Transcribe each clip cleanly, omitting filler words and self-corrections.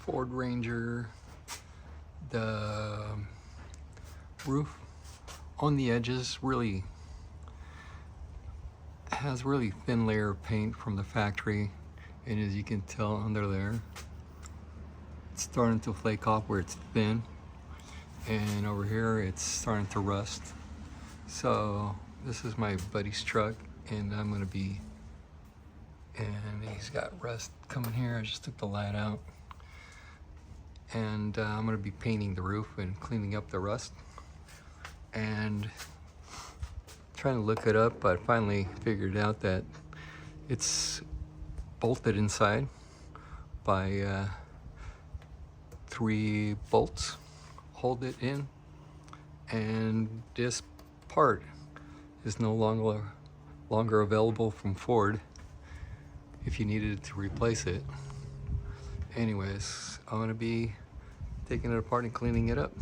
Ford Ranger. The roof on the edges really has really thin layer of paint from the factory, and as you can tell under there, it's starting to flake off where it's thin, and over here it's starting to rust. So this is my buddy's truck, and I'm gonna be, and he's got rust coming here. I just took the light out, and I'm gonna be painting the roof and cleaning up the rust, and trying to look it up, but I finally figured out that it's bolted inside by 3 bolts hold it in, and this part is no longer available from Ford if you needed to replace it. Anyways, I'm gonna be taking it apart and cleaning it up.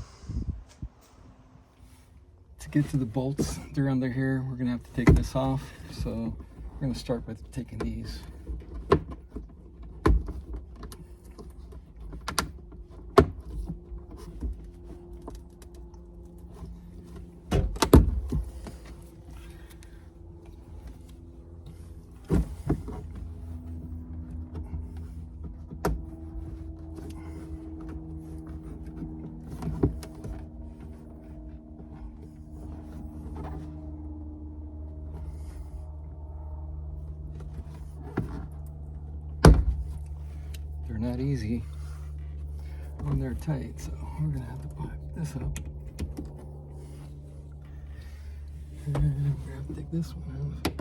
To get to the bolts, they're under here. We're gonna have to take this off. So we're gonna start with taking these. They're not easy when they're tight, so we're gonna have to pipe this up. And we're gonna have to take this one out.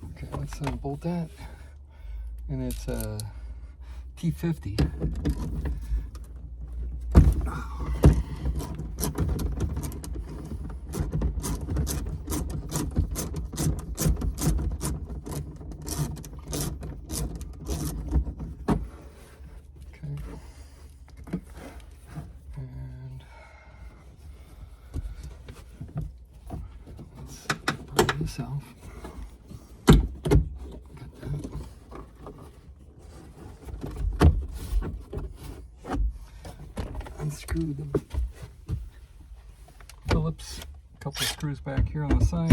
Okay, let's unbolt that. And it's a T50. Okay. And let's pull this off. Unscrew the Phillips, a couple of screws back here on the side.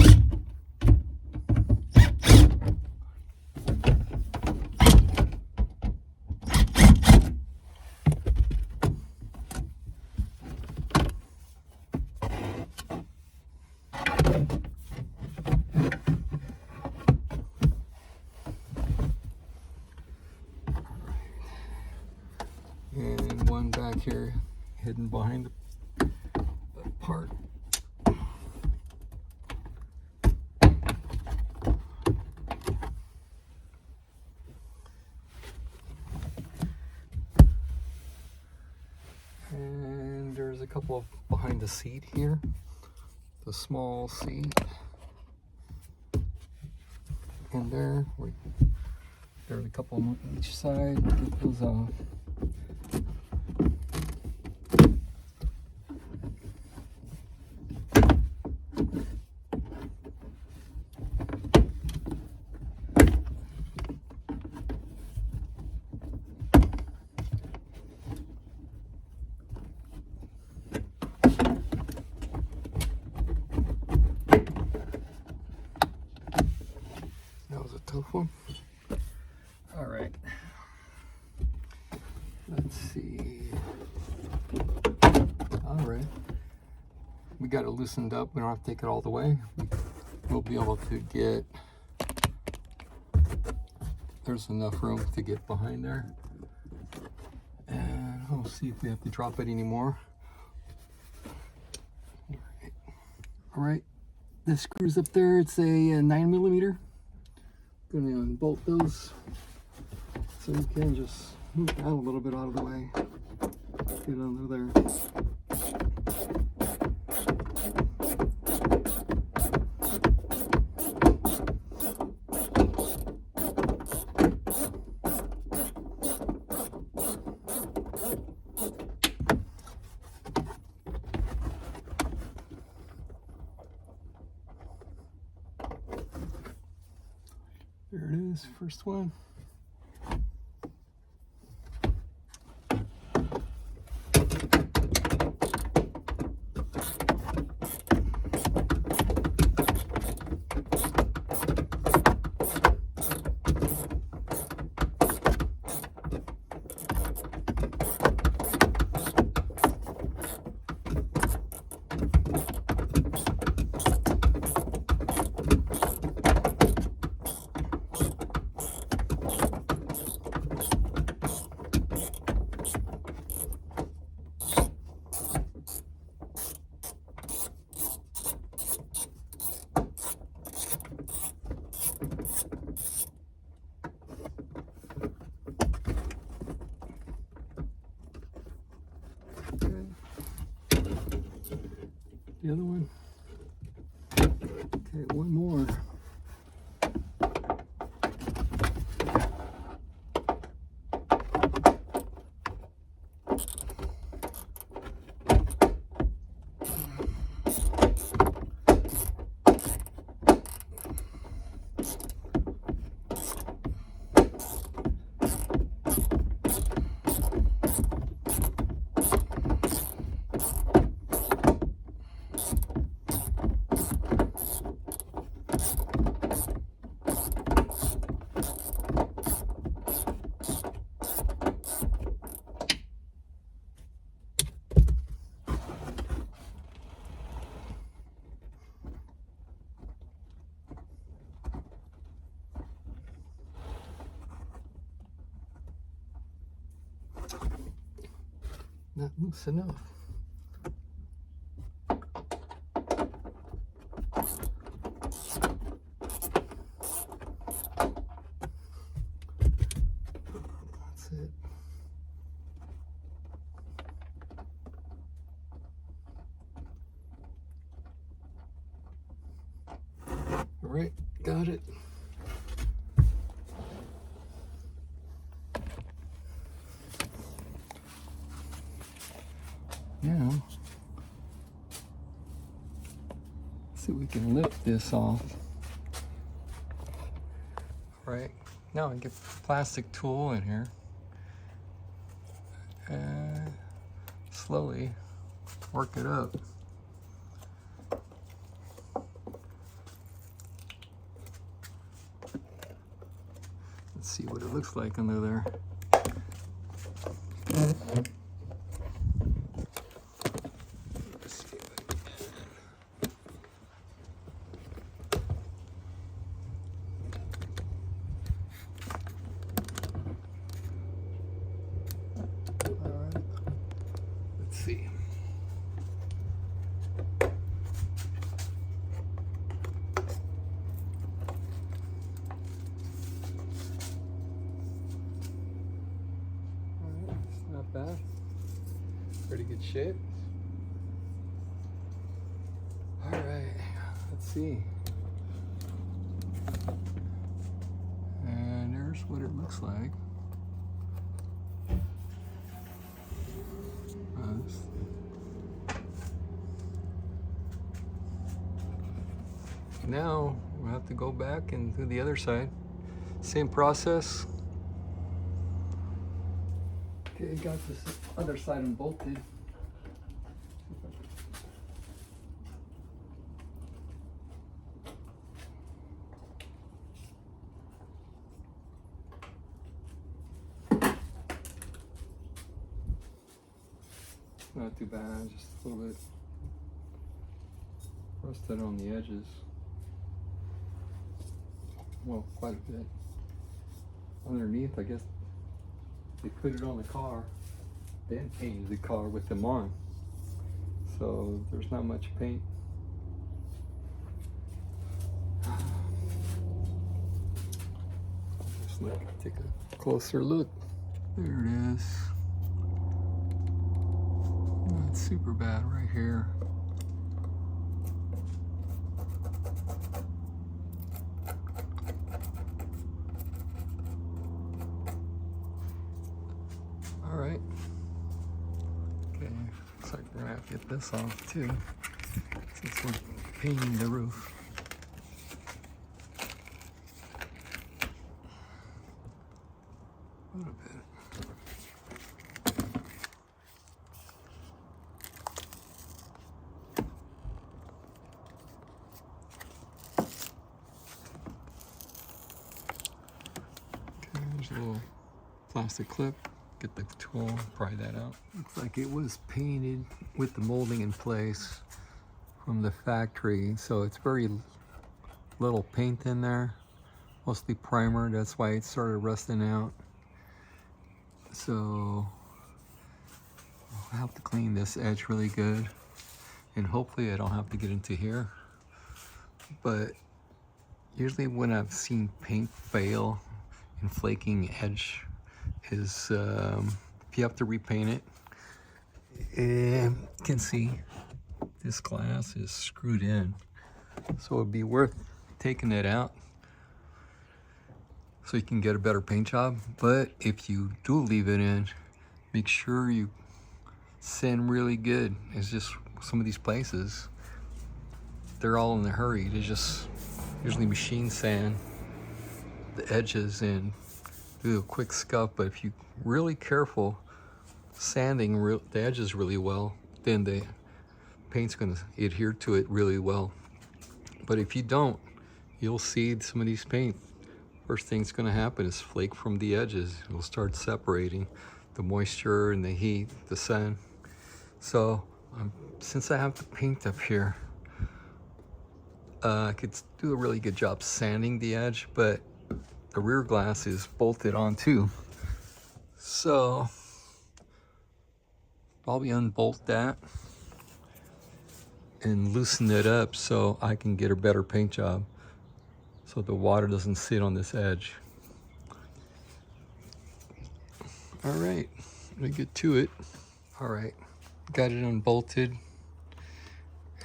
And one back here hidden behind the part. And there's a couple of behind the seat here, the small seat. And there's a couple on each side. Get those off. Tough one. All right. Let's see. All right. We got it loosened up. We don't have to take it all the way. We'll be able to get. There's enough room to get behind there. And we'll see if we have to drop it anymore. All right. The screws up there. It's a 9mm. Going to unbolt those so you can just move that a little bit out of the way. Get under there. this first one. The other one. Okay, one more. Not loose enough. That's it. All right, got it. Now, see if we can lift this off. All right, now I get the plastic tool in here and slowly work it up. Let's see what it looks like under there. See. Alright, it's not bad. Pretty good shape. Alright, let's see. And there's what it looks like. Now we'll have to go back and do the other side. Same process. Okay, got this other side unbolted. Not too bad, just a little bit rusted on the edges. Well, quite a bit. Underneath, I guess they put it on the car, then painted the car with them on. So there's not much paint. Just take a closer look. There it is. Not super bad right here. All right. Okay, looks like we're gonna have to get this off too, since we're painting the roof. A little bit. Okay, there's a little plastic clip. Get the tool, pry that out. Looks like it was painted with the molding in place from the factory, so it's very little paint in there, mostly primer. That's why it started rusting out. So I'll have to clean this edge really good, and hopefully I don't have to get into here. But usually when I've seen paint fail and flaking edge is if you have to repaint it. And you can see this glass is screwed in, so it'd be worth taking it out so you can get a better paint job. But if you do leave it in, make sure you sand really good. It's just some of these places, they're all in a hurry. They just usually machine sand the edges and do a quick scuff. But if you're really careful sanding the edges really well, then the paint's going to adhere to it really well. But if you don't, you'll see some of these paint, first thing that's going to happen is flake from the edges. It'll start separating the moisture and the heat, the sun. So since I have the paint up here, I could do a really good job sanding the edge, but the rear glass is bolted on too. So probably unbolt that and loosen it up so I can get a better paint job, so the water doesn't sit on this edge. All right, let me get to it. All right, got it unbolted,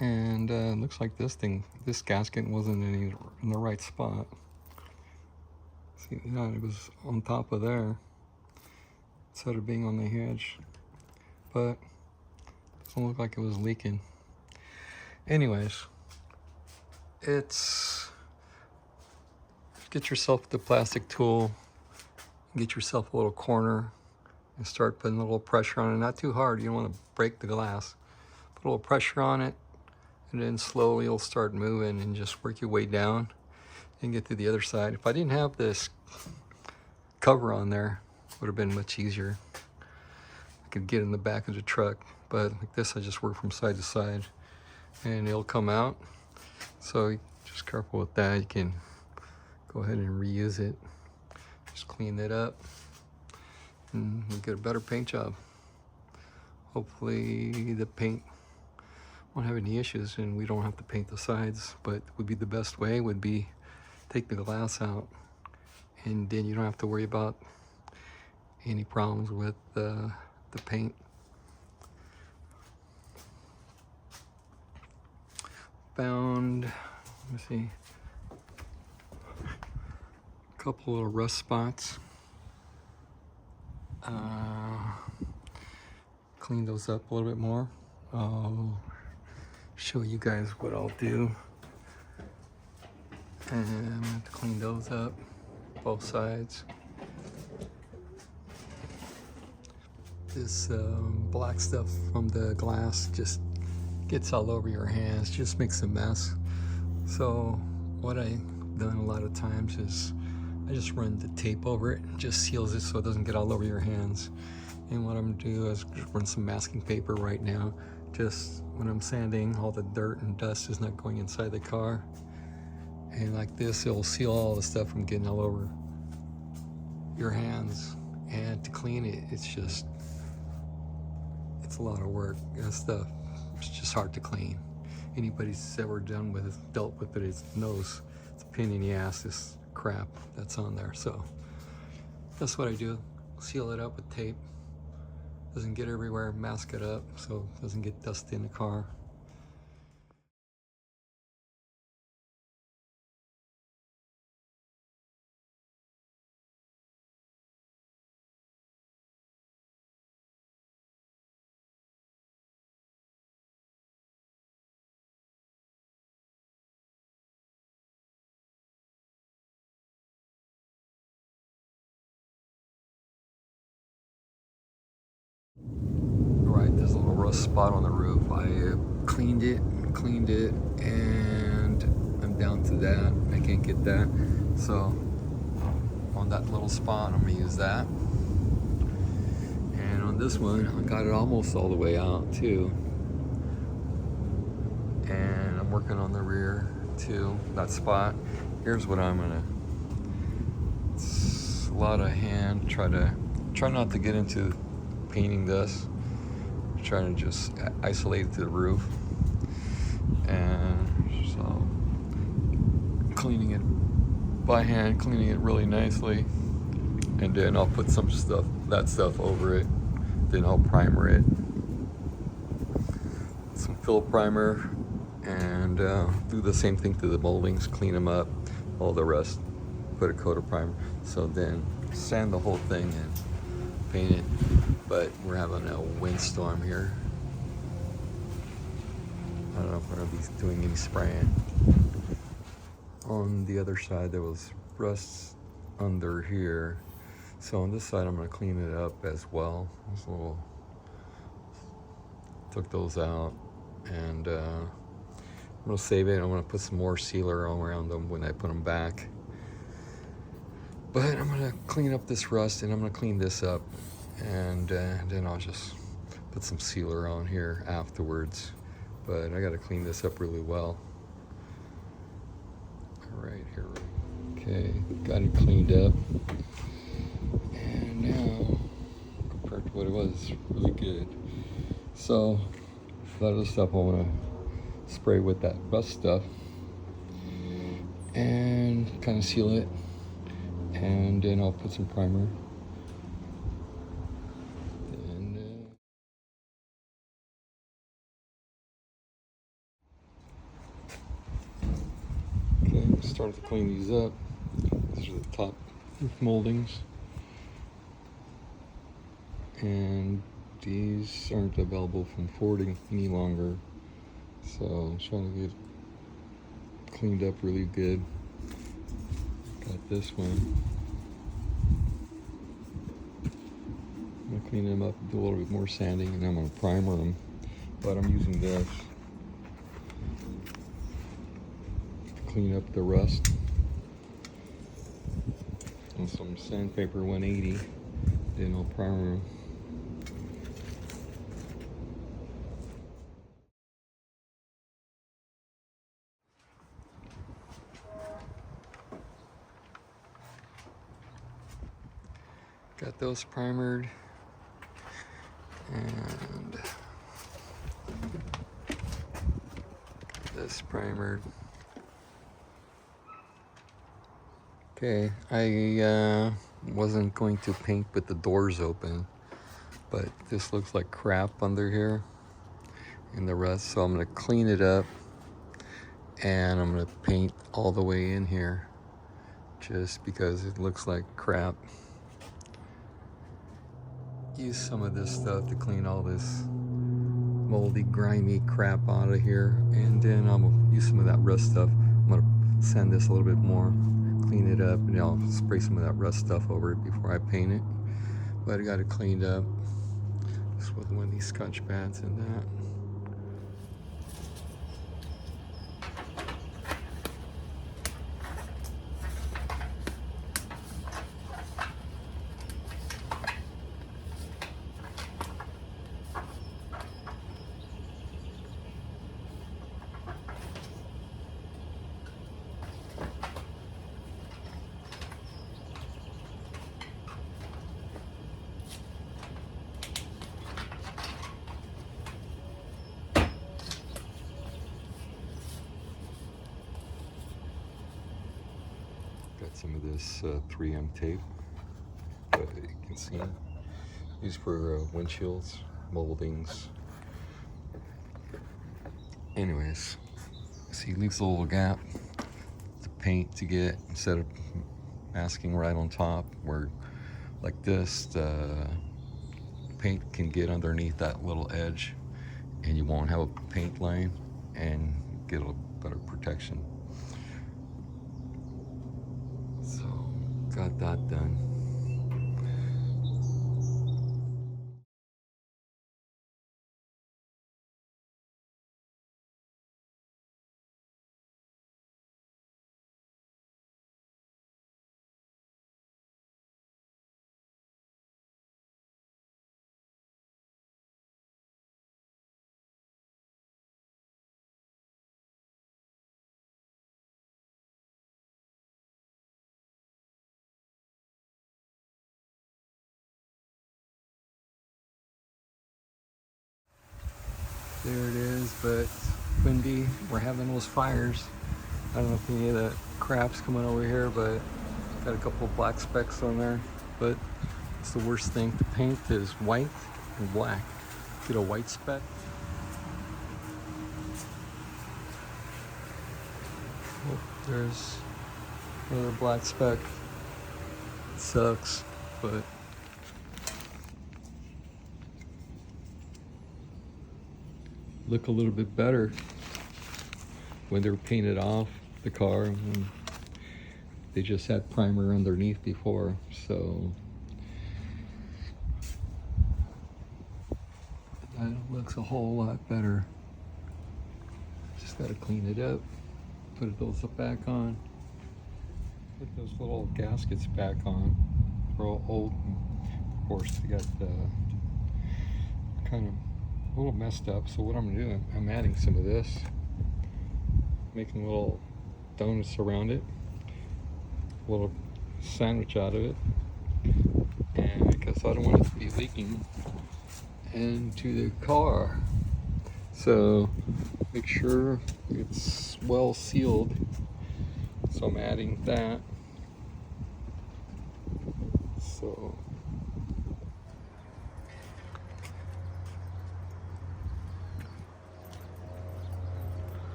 and looks like this gasket wasn't in the right spot. See, it was on top of there instead of being on the edge, but it doesn't look like it was leaking. Anyways, get yourself the plastic tool, get yourself a little corner, and start putting a little pressure on it. Not too hard, you don't want to break the glass. Put a little pressure on it, and then slowly you'll start moving and just work your way down and get to the other side. If I didn't have this cover on there, it would have been much easier. I could get in the back of the truck, but like this, I just work from side to side and it'll come out. So just careful with that. You can go ahead and reuse it. Just clean it up and you'll get a better paint job. Hopefully the paint won't have any issues and we don't have to paint the sides, but would be the best way would be take the glass out, and then you don't have to worry about any problems with the paint. Found, let me see, a couple little rust spots. Clean those up a little bit more. I'll show you guys what I'll do. And I'm going to clean those up, both sides. This black stuff from the glass just gets all over your hands, just makes a mess. So what I've done a lot of times is I just run the tape over it, just seals it so it doesn't get all over your hands. And what I'm gonna do is run some masking paper right now, just when I'm sanding, all the dirt and dust is not going inside the car. And like this, it'll seal all the stuff from getting all over your hands. And to clean it, it's a lot of work. That stuff, it's just hard to clean. Anybody who's ever dealt with it knows it's a pain in the ass, this crap that's on there. So that's what I do. Seal it up with tape. Doesn't get everywhere, mask it up so it doesn't get dust in the car. little rust spot on the roof. I cleaned it, and I'm down to that. I can't get that. So on that little spot, I'm gonna use that. And on this one, I got it almost all the way out too. And I'm working on the rear too, that spot. Here's what I'm gonna, it's a lot of hand, try not to get into painting this. Trying to just isolate it to the roof. And so cleaning it by hand, cleaning it really nicely. And then I'll put some stuff, that stuff over it. Then I'll primer it. Some fill primer, and do the same thing to the moldings, clean them up, all the rest, put a coat of primer. So then sand the whole thing and paint it. But we're having a windstorm here. I don't know if we're gonna be doing any spraying. On the other side, there was rust under here. So on this side, I'm gonna clean it up as well. Took those out, and I'm gonna save it. I'm gonna put some more sealer all around them when I put them back. But I'm gonna clean up this rust, and I'm gonna clean this up, and then I'll just put some sealer on here afterwards. But I gotta clean this up really well. All right, here. Okay, got it cleaned up. And now, compared to what it was, it's really good. So, a lot of the stuff I wanna spray with that rust stuff and kind of seal it. And then I'll put some primer. Starting to clean these up. These are the top moldings, and these aren't available from Ford any longer, so I'm trying to get cleaned up really good. Got this one. I'm gonna clean them up, do a little bit more sanding, and I'm gonna primer them, but I'm using this. Clean up the rust and some sandpaper 180, then I'll primer them. Got those primered, and this primered. Okay, I wasn't going to paint with the doors open, but this looks like crap under here and the rest, so I'm gonna clean it up, and I'm gonna paint all the way in here just because it looks like crap. Use some of this stuff to clean all this moldy, grimy crap out of here, and then I'm gonna use some of that rust stuff. I'm gonna sand this a little bit more, clean it up, and I'll spray some of that rust stuff over it before I paint it. But I got it cleaned up just with one of these Scotch pads and that. Got some of this 3M tape, but you can see these for windshields, moldings. Anyways, see, leaves a little gap to paint to get, instead of masking right on top, where like this, the paint can get underneath that little edge, and you won't have a paint line and get a better protection. So, got that done. There it is, but it's windy. We're having those fires. I don't know if any of the crap's coming over here, but got a couple of black specks on there. But it's the worst thing. The paint is white and black. Get a white speck. Oh, there's another black speck. It sucks, but look a little bit better when they're painted off the car. And they just had primer underneath before, so that looks a whole lot better. Just gotta clean it up, put those back on, put those little gaskets back on. They're all old, of course. They got kind of a little messed up. So what I'm gonna do, I'm adding some of this, making little donuts around it, a little sandwich out of it, and because I don't want it to be leaking into the car, so make sure it's well sealed. So I'm adding that. So